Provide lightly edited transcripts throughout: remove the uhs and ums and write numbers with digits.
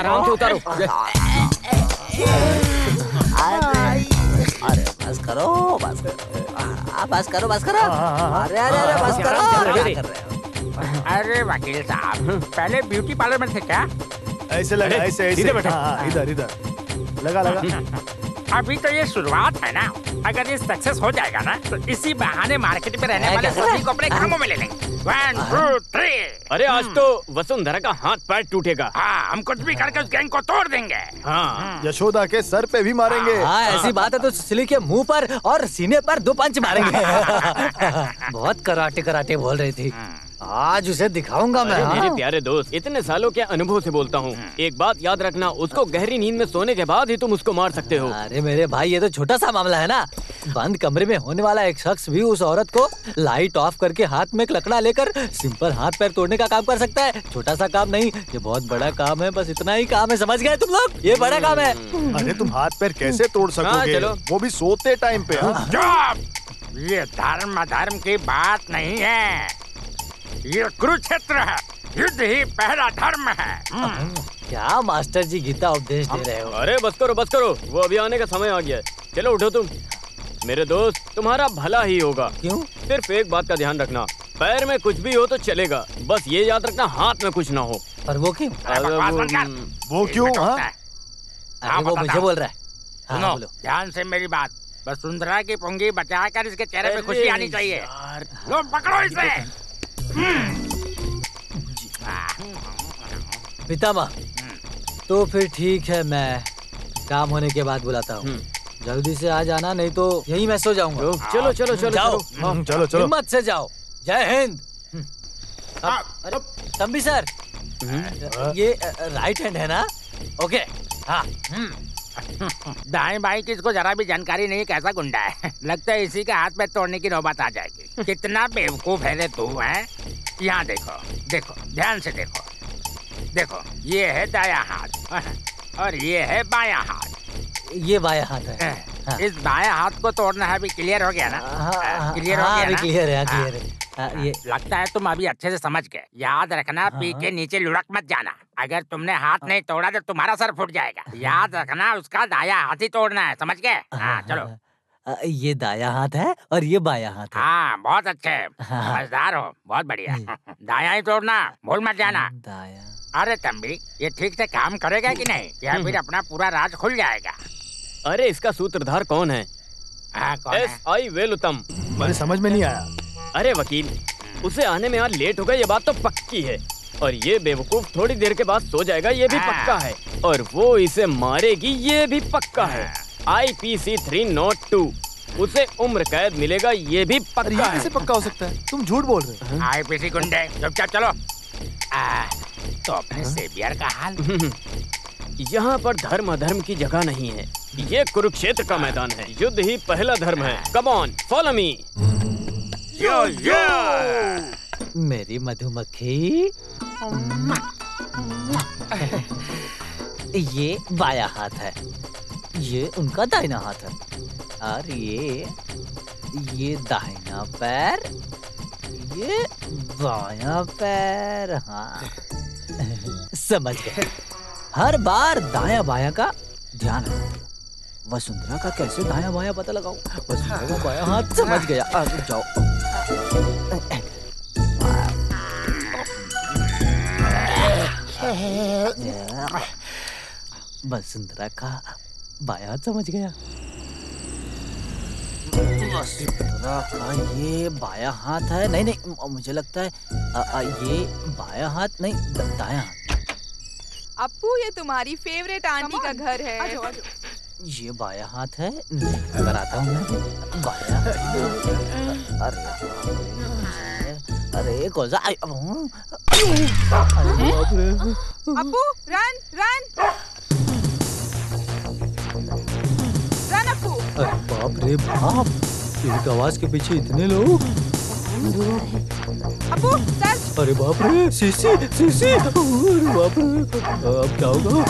आराम से उतारो। अरे बस करो, बस करो, बस करो, बस करो। अरे अरे अरे बस करो। अरे वकील साहब, पहले ब्यूटी पार्लर में थे क्या? ऐसे लगा, ऐसे ऐसे। इधर इधर लगा लगा। अभी तो ये शुरुआत है ना। अगर ये सक्सेस हो जाएगा ना तो इसी बहाने मार्केट में रहने वाले सभी को अपने कामों में ले लेंगे। 1 2 3। अरे आज तो वसुंधरा का हाथ पैर टूटेगा। हाँ, हम कुछ भी करके उस गैंग को तोड़ देंगे। हाँ, यशोदा के सर पे भी मारेंगे। हाँ ऐसी बात है तो सिली के मुंह पर और सीने पर 2 पंच मारेंगे। बहुत कराटे कराटे बोल रही थी, आज उसे दिखाऊंगा मैं। मेरे प्यारे दोस्त, इतने सालों के अनुभव से बोलता हूँ, एक बात याद रखना, उसको गहरी नींद में सोने के बाद ही तुम उसको मार सकते हो। अरे मेरे भाई ये तो छोटा सा मामला है ना। बंद कमरे में होने वाला एक शख्स भी उस औरत को लाइट ऑफ करके हाथ में एक लकड़ा लेकर सिंपल हाथ पैर तोड़ने का काम कर सकता है। छोटा सा काम नहीं, ये बहुत बड़ा काम है। बस इतना ही काम है, समझ गए तुम लोग? ये बड़ा काम है। अरे तुम हाथ पैर कैसे तोड़ सकोगे? चलो। वो भी सोते टाइम पे। चुप! ये धर्म अधर्म की बात नहीं है, ये कुरुक्षेत्र है। युद्ध ही पहला धर्म है। क्या मास्टर जी गीता उपदेश दे रहे हो? अरे बस करो बस करो, वो अभी आने का समय आ गया है। चलो उठो तुम। मेरे दोस्त, तुम्हारा भला ही होगा। क्यों? सिर्फ एक बात का ध्यान रखना, पैर में कुछ भी हो तो चलेगा, बस ये याद रखना हाथ में कुछ ना हो। पर वो क्यों? वो क्यों? अरे वो मुझे बोल रहा है। सुनो, हाँ, बोलो। ध्यान से मेरी बात। वसुंधरा की पुंगी बचाकर इसके चेहरे पे खुशी आनी चाहिए। लो पकड़ो इसे। पितामह, तो फिर ठीक है, मैं काम होने के बाद बुलाता हूँ। जल्दी से आ जाना, नहीं तो यही मैं सो जाऊंगा। चलो चलो चलो जाओ। चलो चलो। हिम्मत से जाओ। जय हिंद। अरे तंबी सर, ये राइट हैंड है ना? ओके। हाँ। दाएं बाएं की इसको जरा भी जानकारी नहीं, कैसा गुंडा है। लगता है इसी के हाथ में तोड़ने की नौबत आ जाएगी। कितना बेवकूफ है रे तू, है? यहाँ देखो, देखो ध्यान से देखो। देखो, ये है दायां हाथ और ये है बायां हाथ। ये बायां हाथ है। हाँ। इस बायां हाथ को तोड़ना है। अभी क्लियर हो गया ना? क्लियर हो गया ना? क्लियर है, क्लियर है। ये लगता है तुम अभी अच्छे से समझ गए। याद रखना, पी के नीचे लुढ़क मत जाना। अगर तुमने हाथ नहीं तोड़ा तो तुम्हारा सर फूट जाएगा। याद रखना, उसका दायां हाथ ही तोड़ना है, समझ गए? हाँ चलो। ये दायां हाथ है और ये बायां हाथ है। हाँ बहुत अच्छे, समझदार हो, बहुत बढ़िया। दायां ही तोड़ना, भूल मत जाना। दायां। अरे तंबी, ये ठीक से काम करेगा कि नहीं, या फिर अपना पूरा राज खुल जाएगा? अरे इसका सूत्रधार कौन है? हाँ कौन है? SI वेलुतम। मुझे समझ में नहीं आया। अरे वकील, उसे आने में आज लेट होगा, ये बात तो पक्की है। और ये बेवकूफ थोड़ी देर के बाद सो जाएगा, ये भी पक्का है। और वो इसे मारेगी, ये भी पक्का है। IPC 302, उसे उम्र कैद मिलेगा, ये भी पक्का है। कैसे पक्का हो सकता है? तुम झूठ बोल रहे हो। IPC गुंडे, चुपचाप चलो। तो अपने सेवियर का हाल? यहाँ पर धर्म अधर्म की जगह नहीं है, ये कुरुक्षेत्र का मैदान है। युद्ध ही पहला धर्म है। Come on, follow me. Yo yo. मेरी मधुमक्खी। ये बायां हाथ है, ये उनका दाहिना हाथ है, और ये दाहिना पैर, ये बायां पैर। हाँ समझ गए। हर बार दायां बायां का ध्यान रखो। वसुंधरा का कैसे दायां बायां पता लगाऊं? वसुंधरा का बायां हाथ समझ गया। आगे जाओ। वसुंधरा का बायां हाथ समझ गया। वसुंधरा का ये बायां हाथ है। नहीं नहीं, मुझे लगता है ये बायां हाथ नहीं, दायां हाथ। अप्पू, ये तुम्हारी फेवरेट आंटी का घर है। आजो, आजो। ये बायां हाथ है। अगर आता हूँ मैं बायां हाथ। अरे कौन सा? Appu, run run run Appu. अरे बाप रे बाप, एक आवाज के पीछे इतने लोग। अप्पू सर्च। अरे बाप रे, सीसी सीसी। अरे बाप रे, अब क्या होगा?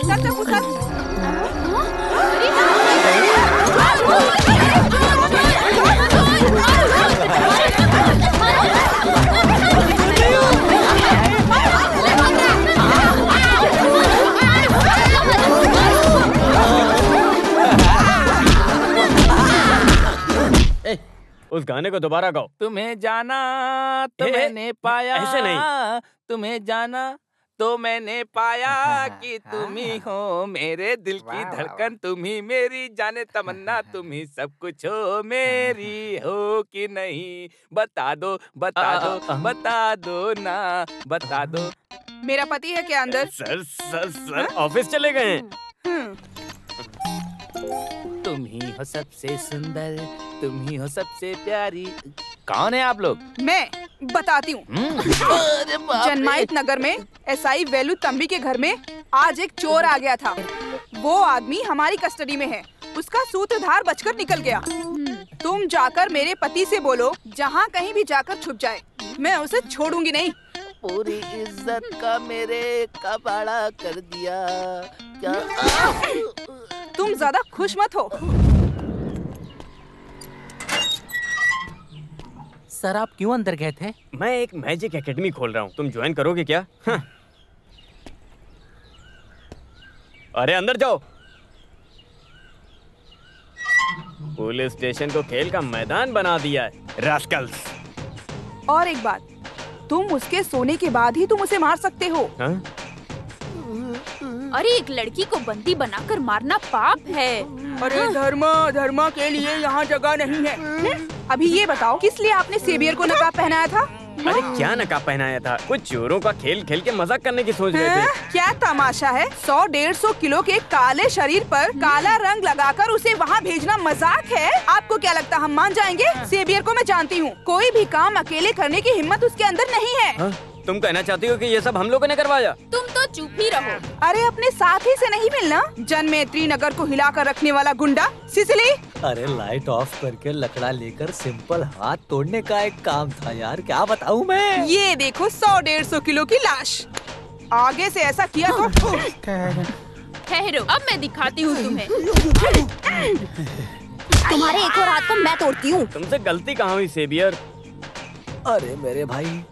Search Appu, search. उस गाने को दोबारा गाओ। तुम्हें जाना तो मैंने पाया, ऐसे नहीं। तुम्हें जाना तो मैंने पाया कि तुम ही हो मेरे दिल की धड़कन, तुम ही मेरी जाने तमन्ना, तुम ही सब कुछ हो, मेरी हो कि नहीं बता दो बता दो बता दो ना, बता दो। मेरा पति है क्या अंदर? सर ऑफिस चले गए हैं। तुम ही हो सबसे सुंदर, तुम ही हो सबसे प्यारी। कौन है आप लोग? मैं बताती हूँ। जनमाइत नगर में एसआई वेलू तंबी के घर में आज एक चोर आ गया था। वो आदमी हमारी कस्टडी में है। उसका सूत्रधार बचकर निकल गया। तुम जाकर मेरे पति से बोलो जहाँ कहीं भी जाकर छुप जाए, मैं उसे छोड़ूंगी नहीं। पूरी इज्जत का मेरे कबाड़ा कर दिया क्या? तुम ज्यादा खुश मत हो। सर आप क्यों अंदर गए थे? मैं एक मैजिक एकेडमी खोल रहा हूँ, तुम ज्वाइन करोगे क्या? अरे अंदर जाओ। पुलिस स्टेशन को खेल का मैदान बना दिया है रास्कल्स। और एक बात, तुम उसके सोने के बाद ही तुम उसे मार सकते हो। हाँ? अरे एक लड़की को बंदी बनाकर मारना पाप है। अरे धर्मा के लिए यहाँ जगह नहीं है। अभी ये बताओ किस लिए आपने सेवियर को नकाब पहनाया था? अरे क्या नकाब पहनाया था? कुछ चोरों का खेल खेल के मजाक करने की सोच रहे थे। क्या तमाशा है? 100-150 किलो के काले शरीर पर काला रंग लगाकर उसे वहाँ भेजना मजाक है? आपको क्या लगता हम मान जाएंगे? सेवियर को मैं जानती हूँ, कोई भी काम अकेले करने की हिम्मत उसके अंदर नहीं है। हाँ? तुम कहना चाहती हो कि ये सब हम लोगों ने करवाया? तुम तो चुप ही रहो। अरे अपने साथी से नहीं मिलना, जनमेत्री नगर को हिलाकर रखने वाला गुंडा सिसिली। अरे लाइट ऑफ करके लकड़ा लेकर सिंपल हाथ तोड़ने का एक काम था यार, क्या बताऊं मैं। ये देखो 100-150 किलो की लाश। आगे से ऐसा किया तो ठहरो, अब मैं दिखाती हूँ तुम्हें। तुम्हारे एक और हाथ को मैं तोड़ती हूँ। तुमसे गलती कहाँ हुई सेवियर? अरे मेरे भाई,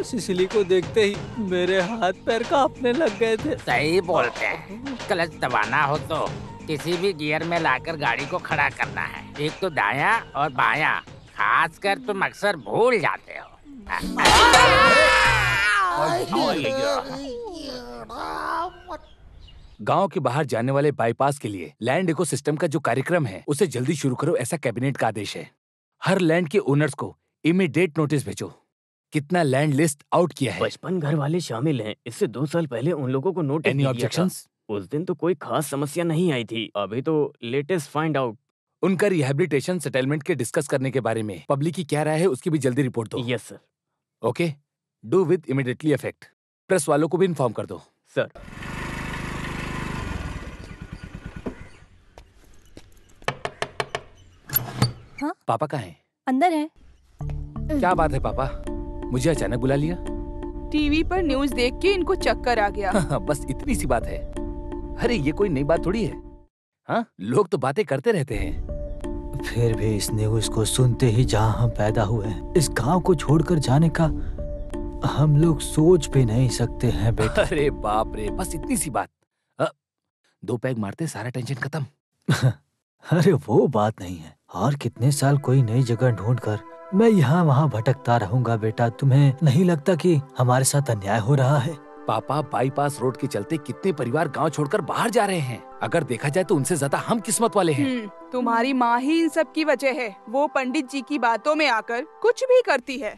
सिसिली को देखते ही मेरे हाथ पैर कांपने लग गए थे। सही बोलते हैं, क्लच दबाना हो तो किसी भी गियर में लाकर गाड़ी को खड़ा करना है। एक तो दायां और बायां, खासकर तुम अक्सर भूल जाते हो। गांव के बाहर जाने वाले बाईपास के लिए लैंड इकोसिस्टम का जो कार्यक्रम है उसे जल्दी शुरू करो, ऐसा कैबिनेट का आदेश है। हर लैंड के ओनर्स को इमीडिएट नोटिस भेजो। कितना लैंड लिस्ट आउट किया है? 55 घर वाले शामिल हैं। इससे 2 साल पहले उन लोगों को नोटिस एनी ऑब्जेक्शंस? उस दिन तो कोई खास समस्या नहीं आई थी। अभी तो लेटेस्ट फाइंड आउट। उनका रिहैबिलिटेशन सेटलमेंट के डिस्कस करने के बारे में पब्लिक की क्या राय है उसकी भी जल्दी रिपोर्ट दो। Yes sir. Okay, do with immediately effect. Press वालों को भी इन्फॉर्म कर दो। सर। हाँ? पापा कहाँ हैं? अंदर है। क्या बात है पापा, मुझे अचानक बुला लिया? टीवी पर न्यूज देख के इनको चक्कर आ गया। बस इतनी सी बात है। अरे ये कोई नई बात थोड़ी है। हाँ, लोग तो बातें करते रहते हैं। फिर भी इस न्यूज को सुनते ही जहाँ हम पैदा हुए हैं, इस गांव को छोड़कर जाने का हम लोग सोच भी नहीं सकते हैं बेटा। अरे बाप रे, बस इतनी सी बात। 2 पैग मारते सारा टेंशन खत्म। अरे वो बात नहीं है, और कितने साल कोई नई जगह ढूंढकर मैं यहाँ वहाँ भटकता रहूंगा बेटा। तुम्हें नहीं लगता कि हमारे साथ अन्याय हो रहा है? पापा, बाईपास रोड के चलते कितने परिवार गांव छोड़कर बाहर जा रहे हैं। अगर देखा जाए तो उनसे ज्यादा हम किस्मत वाले हैं। तुम्हारी माँ ही इन सब की वजह है। वो पंडित जी की बातों में आकर कुछ भी करती है।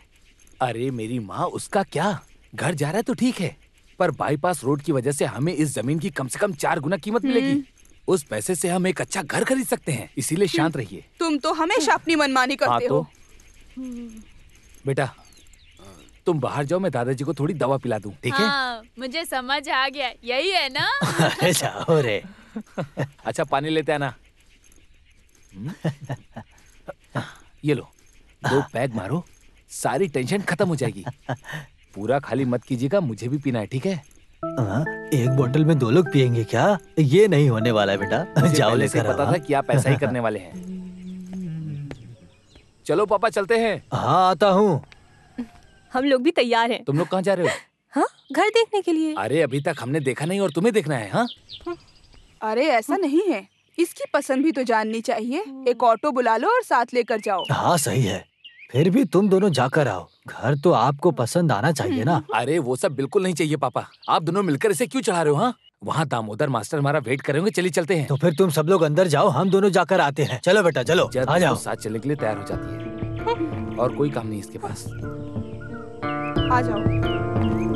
अरे मेरी माँ, उसका क्या, घर जा रहा है तो ठीक है, पर बाईपास रोड की वजह से हमें इस जमीन की कम से कम 4 गुना कीमत मिलेगी। उस पैसे से हम एक अच्छा घर खरीद सकते हैं, इसीलिए शांत रहिए। तुम तो हमेशा अपनी मनमानी करते हो। बेटा तुम बाहर जाओ, मैं दादाजी को थोड़ी दवा पिला दूं, ठीक है? हाँ, मुझे समझ आ गया, यही है ना? अरे जाओ रे। अच्छा पानी लेते आना। ये लो, 2 पैग मारो, सारी टेंशन खत्म हो जाएगी। पूरा खाली मत कीजिएगा, मुझे भी पीना है, ठीक है? एक बोतल में 2 लोग पियेंगे क्या? ये नहीं होने वाला है बेटा। जाओ लेकर। पता था कि आप ऐसा ही करने वाले हैं। चलो पापा चलते हैं। हाँ आता हूँ। हम लोग भी तैयार हैं। तुम लोग कहाँ जा रहे हो? हाँ, घर देखने के लिए। अरे अभी तक हमने देखा नहीं और तुम्हें देखना है? हाँ? अरे ऐसा नहीं है, इसकी पसंद भी तो जाननी चाहिए। एक ऑटो बुला लो और साथ लेकर जाओ। हाँ सही है, फिर भी तुम दोनों जाकर आओ, घर तो आपको पसंद आना चाहिए ना। अरे वो सब बिल्कुल नहीं चाहिए पापा, आप दोनों मिलकर इसे क्यों चढ़ा रहे हो? हाँ, वहाँ दामोदर मास्टर हमारा वेट करेंगे, चलिए चलते हैं। तो फिर तुम सब लोग अंदर जाओ, हम दोनों जाकर आते हैं। चलो बेटा चलो, आ जाओ। साथ चलने के लिए तैयार हो जाती है और कोई काम नहीं इसके पास। आ जाओ।